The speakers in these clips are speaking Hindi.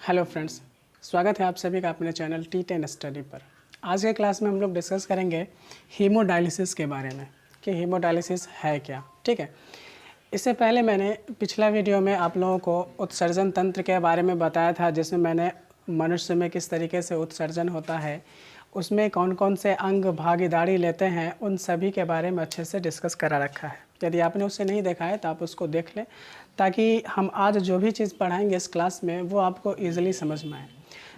हेलो फ्रेंड्स, स्वागत है आप सभी का अपने चैनल T10 स्टडी पर। आज के क्लास में हम लोग डिस्कस करेंगे हीमोडायलिसिस के बारे में कि हीमोडायलिसिस है क्या। ठीक है, इससे पहले मैंने पिछला वीडियो में आप लोगों को उत्सर्जन तंत्र के बारे में बताया था, जिसमें मैंने मनुष्य में किस तरीके से उत्सर्जन होता है, उसमें कौन कौन से अंग भागीदारी लेते हैं, उन सभी के बारे में अच्छे से डिस्कस करा रखा है। यदि आपने उसे नहीं देखा है तो आप उसको देख लें, ताकि हम आज जो भी चीज़ पढ़ाएंगे इस क्लास में वो आपको ईजिली समझ में आए।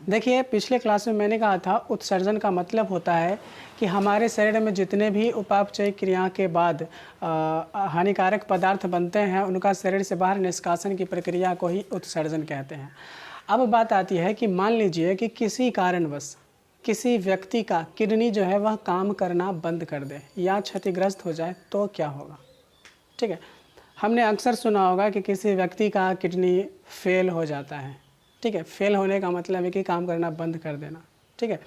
देखिए, पिछले क्लास में मैंने कहा था उत्सर्जन का मतलब होता है कि हमारे शरीर में जितने भी उपापचय क्रिया के बाद हानिकारक पदार्थ बनते हैं, उनका शरीर से बाहर निष्कासन की प्रक्रिया को ही उत्सर्जन कहते हैं। अब बात आती है कि मान लीजिए कि किसी कारणवश किसी व्यक्ति का किडनी जो है वह काम करना बंद कर दे या क्षतिग्रस्त हो जाए तो क्या होगा। ठीक है, हमने अक्सर सुना होगा कि किसी व्यक्ति का किडनी फेल हो जाता है। ठीक है, फेल होने का मतलब है कि काम करना बंद कर देना। ठीक है,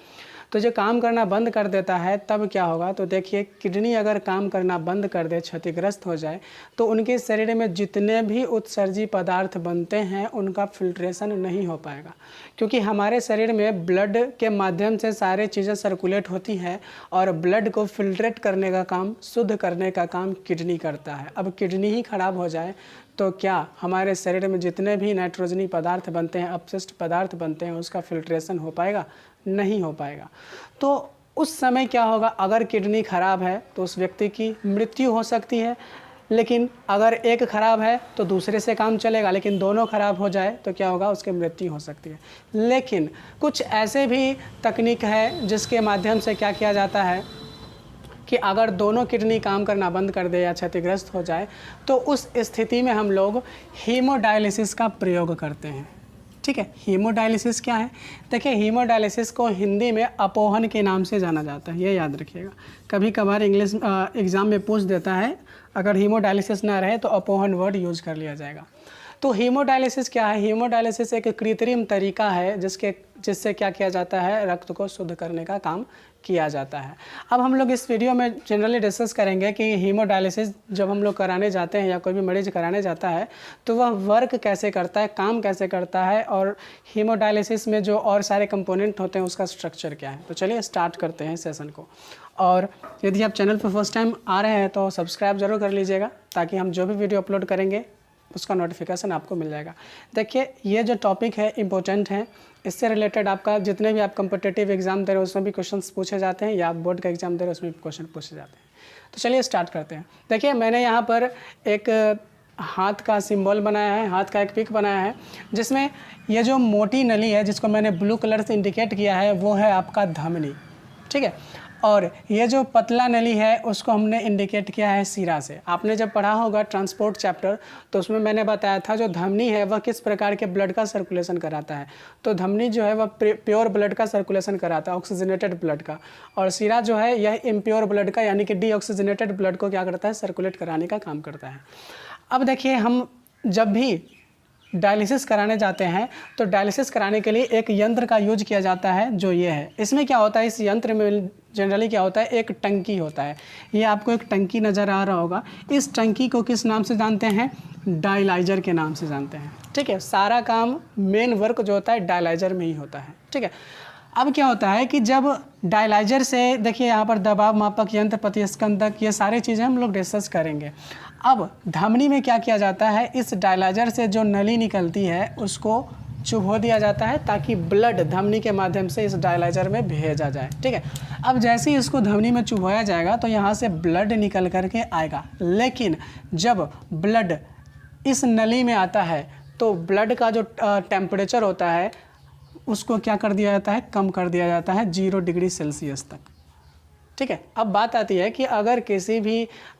तो जो काम करना बंद कर देता है तब क्या होगा, तो देखिए किडनी अगर काम करना बंद कर दे, क्षतिग्रस्त हो जाए, तो उनके शरीर में जितने भी उत्सर्जी पदार्थ बनते हैं उनका फिल्ट्रेशन नहीं हो पाएगा, क्योंकि हमारे शरीर में ब्लड के माध्यम से सारी चीज़ें सर्कुलेट होती हैं और ब्लड को फिल्ट्रेट करने का काम, शुद्ध करने का काम किडनी करता है। अब किडनी ही खराब हो जाए तो क्या हमारे शरीर में जितने भी नाइट्रोजनी पदार्थ बनते हैं, अपशिष्ट पदार्थ बनते हैं, उसका फिल्ट्रेशन हो पाएगा? नहीं हो पाएगा। तो उस समय क्या होगा, अगर किडनी खराब है तो उस व्यक्ति की मृत्यु हो सकती है, लेकिन अगर एक खराब है तो दूसरे से काम चलेगा, लेकिन दोनों खराब हो जाए तो क्या होगा, उसकी मृत्यु हो सकती है। लेकिन कुछ ऐसे भी तकनीक है जिसके माध्यम से क्या किया जाता है कि अगर दोनों किडनी काम करना बंद कर दे या क्षतिग्रस्त हो जाए तो उस स्थिति में हम लोग हीमोडायलिसिस का प्रयोग करते हैं। ठीक है, हीमोडायलिसिस क्या है? देखिए, हीमोडायलिसिस को हिंदी में अपोहन के नाम से जाना जाता है, ये याद रखिएगा। कभी कभार इंग्लिश एग्ज़ाम में पूछ देता है, अगर हीमोडायलिसिस ना रहे तो अपोहन वर्ड यूज कर लिया जाएगा। तो हीमोडायलिसिस क्या है? हीमोडायलिसिस एक कृत्रिम तरीका है जिससे क्या किया जाता है, रक्त को शुद्ध करने का काम किया जाता है। अब हम लोग इस वीडियो में जनरली डिस्कस करेंगे कि हीमोडायलिसिस जब हम लोग कराने जाते हैं या कोई भी मरीज कराने जाता है तो वह वर्क कैसे करता है, काम कैसे करता है, और हीमोडायलिसिस में जो और सारे कंपोनेंट होते हैं उसका स्ट्रक्चर क्या है। तो चलिए स्टार्ट करते हैं सेशन को। और यदि आप चैनल पर फर्स्ट टाइम आ रहे हैं तो सब्सक्राइब जरूर कर लीजिएगा, ताकि हम जो भी वीडियो अपलोड करेंगे उसका नोटिफिकेशन आपको मिल जाएगा। देखिए, ये जो टॉपिक है इम्पोर्टेंट है, इससे रिलेटेड आपका जितने भी आप कम्पिटिटिव एग्जाम दे रहे हो उसमें भी क्वेश्चंस पूछे जाते हैं, या आप बोर्ड का एग्जाम दे रहे हो उसमें भी क्वेश्चन पूछे जाते हैं। तो चलिए स्टार्ट करते हैं। देखिए, मैंने यहाँ पर एक हाथ का सिंबल बनाया है, हाथ का एक पिक बनाया है, जिसमें ये जो मोटी नली है जिसको मैंने ब्लू कलर से इंडिकेट किया है वो है आपका धमनी। ठीक है, और ये जो पतला नली है उसको हमने इंडिकेट किया है सीरा से। आपने जब पढ़ा होगा ट्रांसपोर्ट चैप्टर तो उसमें मैंने बताया था जो धमनी है वह किस प्रकार के ब्लड का सर्कुलेशन कराता है। तो धमनी जो है वह प्योर ब्लड का सर्कुलेशन कराता है, ऑक्सीजनेटेड ब्लड का, और सीरा जो है यह इम्प्योर ब्लड का यानी कि डीऑक्सीजनेटेड ब्लड को क्या करता है, सर्कुलेट कराने का काम करता है। अब देखिए, हम जब भी डायलिसिस कराने जाते हैं तो डायलिसिस कराने के लिए एक यंत्र का यूज किया जाता है जो ये है। इसमें क्या होता है, इस यंत्र में जनरली क्या होता है, एक टंकी होता है। ये आपको एक टंकी नज़र आ रहा होगा। इस टंकी को किस नाम से जानते हैं? डायलाइजर के नाम से जानते हैं। ठीक है, सारा काम, मेन वर्क जो होता है डायलाइजर में ही होता है। ठीक है, अब क्या होता है कि जब डायलाइजर से, देखिए यहाँ पर दबाव मापक यंत्र, प्रतिस्पंदक, ये सारी चीज़ें हम लोग डिस्कस करेंगे। अब धमनी में क्या किया जाता है, इस डायलाइजर से जो नली निकलती है उसको चुभो दिया जाता है ताकि ब्लड धमनी के माध्यम से इस डायलाइजर में भेजा जाए। ठीक है, अब जैसे ही इसको धमनी में चुभोया जाएगा तो यहाँ से ब्लड निकल करके आएगा, लेकिन जब ब्लड इस नली में आता है तो ब्लड का जो टेम्परेचर होता है उसको क्या कर दिया जाता है, कम कर दिया जाता है 0 डिग्री सेल्सियस तक। ठीक है, अब बात आती है कि अगर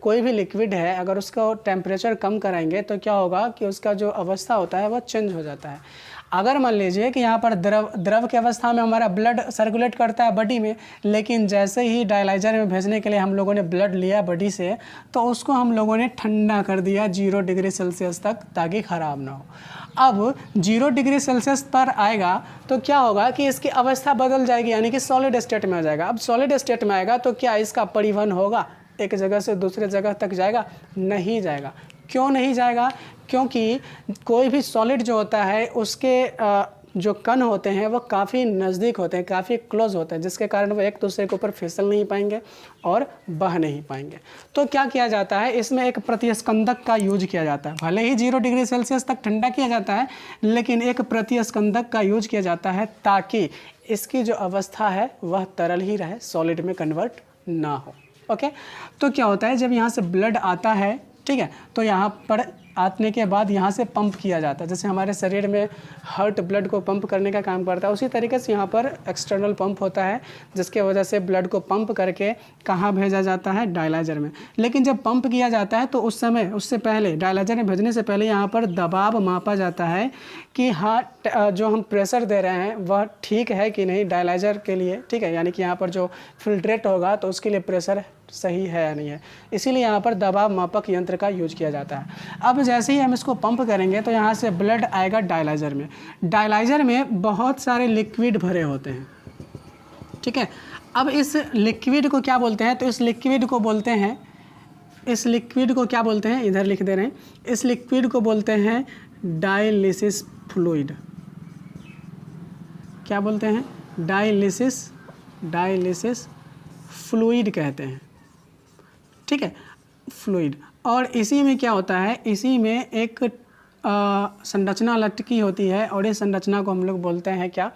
कोई भी लिक्विड है, अगर उसका टेम्परेचर कम कराएंगे तो क्या होगा कि उसका जो अवस्था होता है वह चेंज हो जाता है। अगर मान लीजिए कि यहाँ पर द्रव की अवस्था में हमारा ब्लड सर्कुलेट करता है बॉडी में, लेकिन जैसे ही डायलाइजर में भेजने के लिए हम लोगों ने ब्लड लिया बॉडी से तो उसको हम लोगों ने ठंडा कर दिया 0 डिग्री सेल्सियस तक, ताकि ख़राब ना हो। अब 0 डिग्री सेल्सियस पर आएगा तो क्या होगा कि इसकी अवस्था बदल जाएगी, यानी कि सॉलिड स्टेट में आ जाएगा। अब सॉलिड स्टेट में आएगा तो क्या इसका परिवहन होगा, एक जगह से दूसरे जगह तक जाएगा? नहीं जाएगा। क्यों नहीं जाएगा? क्योंकि कोई भी सॉलिड जो होता है उसके जो कण होते हैं वो काफ़ी नज़दीक होते हैं, काफ़ी क्लोज होते हैं, जिसके कारण वो एक दूसरे के ऊपर फिसल नहीं पाएंगे और बह नहीं पाएंगे। तो क्या किया जाता है, इसमें एक प्रतिस्कंदक का यूज किया जाता है। भले ही 0 डिग्री सेल्सियस तक ठंडा किया जाता है, लेकिन एक प्रतिस्कंदक का यूज किया जाता है ताकि इसकी जो अवस्था है वह तरल ही रहे, सॉलिड में कन्वर्ट ना हो। ओके, तो क्या होता है, जब यहाँ से ब्लड आता है, ठीक है, तो यहाँ पर आने के बाद यहाँ से पंप किया जाता है। जैसे हमारे शरीर में हार्ट ब्लड को पंप करने का काम करता है, उसी तरीके से यहाँ पर एक्सटर्नल पंप होता है, जिसके वजह से ब्लड को पंप करके कहाँ भेजा जाता है, डायलाइजर में। लेकिन जब पंप किया जाता है तो उस समय, उससे पहले, डायलाइजर में भेजने से पहले यहाँ पर दबाव मापा जाता है कि हाँ जो हम प्रेशर दे रहे हैं वह ठीक है कि नहीं डायलाइजर के लिए, ठीक है, यानी कि यहाँ पर जो फिल्ट्रेट होगा तो उसके लिए प्रेशर सही है या नहीं है। इसीलिए यहाँ पर दबाव मापक यंत्र का यूज किया जाता है। अब जैसे ही हम इसको पंप करेंगे तो यहाँ से ब्लड आएगा डायलाइजर में। डायलाइजर में बहुत सारे लिक्विड भरे होते हैं, ठीक है। अब इस लिक्विड को क्या बोलते हैं, तो इस लिक्विड को बोलते हैं, इस लिक्विड को क्या बोलते हैं, इधर लिख दे रहे हैं, इस लिक्विड को बोलते हैं डायलिसिस फ्लूइड। क्या बोलते हैं, डायलिसिस फ्लूइड कहते हैं, ठीक है, फ्लूइड। और इसी में क्या होता है, इसी में एक संरचना लटकी होती है और इस संरचना को हम लोग बोलते हैं क्या,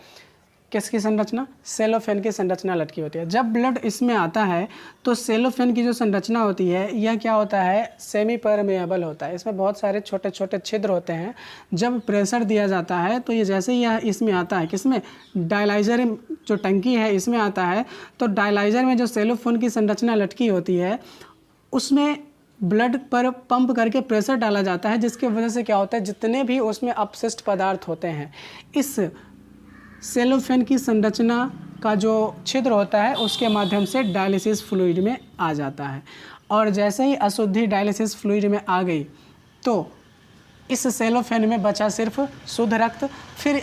किसकी संरचना, सेलोफेन की संरचना लटकी होती है। जब ब्लड इसमें आता है तो सेलोफेन की जो संरचना होती है यह क्या होता है, सेमी परमेएबल होता है। इसमें बहुत सारे छोटे छोटे छिद्र होते हैं। जब प्रेशर दिया जाता है तो ये जैसे ही यह इसमें आता है, किसमें, डायलाइजर जो टंकी है इसमें आता है, तो डायलाइजर में जो सेलोफेन की संरचना लटकी होती है उसमें ब्लड पर पंप करके प्रेशर डाला जाता है, जिसकी वजह से क्या होता है, जितने भी उसमें अपशिष्ट पदार्थ होते हैं इस सेलोफेन की संरचना का जो छिद्र होता है उसके माध्यम से डायलिसिस फ्लूइड में आ जाता है। और जैसे ही अशुद्धि डायलिसिस फ्लूइड में आ गई तो इस सेलोफेन में बचा सिर्फ शुद्ध रक्त, फिर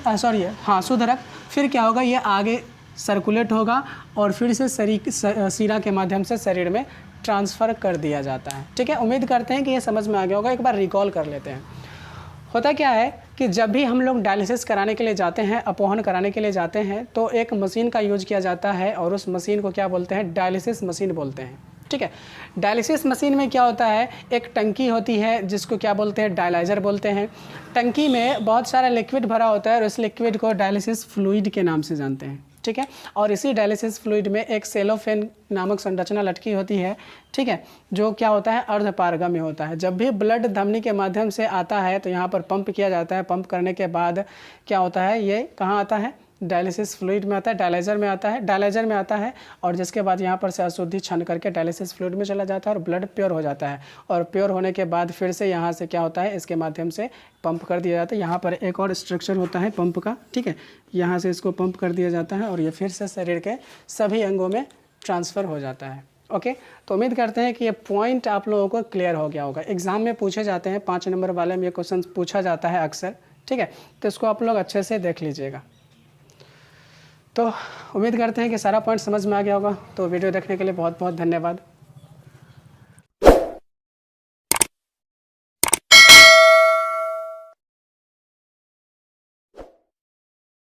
शुद्ध रक्त, फिर क्या होगा, ये आगे सर्कुलेट होगा और फिर से सीरा के माध्यम से शरीर में ट्रांसफ़र कर दिया जाता है, ठीक है। उम्मीद करते हैं कि ये समझ में आ गया होगा। एक बार रिकॉल कर लेते हैं। होता क्या है कि जब भी हम लोग डायलिसिस कराने के लिए जाते हैं, अपहरण कराने के लिए जाते हैं, तो एक मशीन का यूज किया जाता है और उस मशीन को क्या बोलते हैं, डायलिसिस मशीन बोलते हैं, ठीक है। डायलिसिस मशीन में क्या होता है, एक टंकी होती है जिसको क्या बोलते हैं, डायलाइजर बोलते हैं। टंकी में बहुत सारा लिक्विड भरा होता है और इस लिक्विड को डायलिसिस फ्लूइड के नाम से जानते हैं, ठीक है। और इसी डायलिसिस फ्लूइड में एक सेलोफेन नामक संरचना लटकी होती है, ठीक है, जो क्या होता है, अर्धपारगम्य होता है। जब भी ब्लड धमनी के माध्यम से आता है तो यहाँ पर पंप किया जाता है। पंप करने के बाद क्या होता है, ये कहाँ आता है, डायलिसिस फ्लूइड में आता है, डायलाइजर में आता है और जिसके बाद यहाँ पर से अशुद्धि छन करके डायलिसिस फ्लूइड में चला जाता है और ब्लड प्योर हो जाता है। और प्योर होने के बाद फिर से यहाँ से क्या होता है, इसके माध्यम से पंप कर दिया जाता है। यहाँ पर एक और स्ट्रक्चर होता है पंप का, ठीक है, यहाँ से इसको पंप कर दिया जाता है और ये फिर से शरीर के सभी अंगों में ट्रांसफ़र हो जाता है। ओके, तो उम्मीद करते हैं कि ये पॉइंट आप लोगों को क्लियर हो गया होगा। एग्ज़ाम में पूछे जाते हैं, 5 नंबर वाले में ये क्वेश्चन पूछा जाता है अक्सर, ठीक है, तो इसको आप लोग अच्छे से देख लीजिएगा। तो उम्मीद करते हैं कि सारा पॉइंट समझ में आ गया होगा। तो वीडियो देखने के लिए बहुत बहुत धन्यवाद।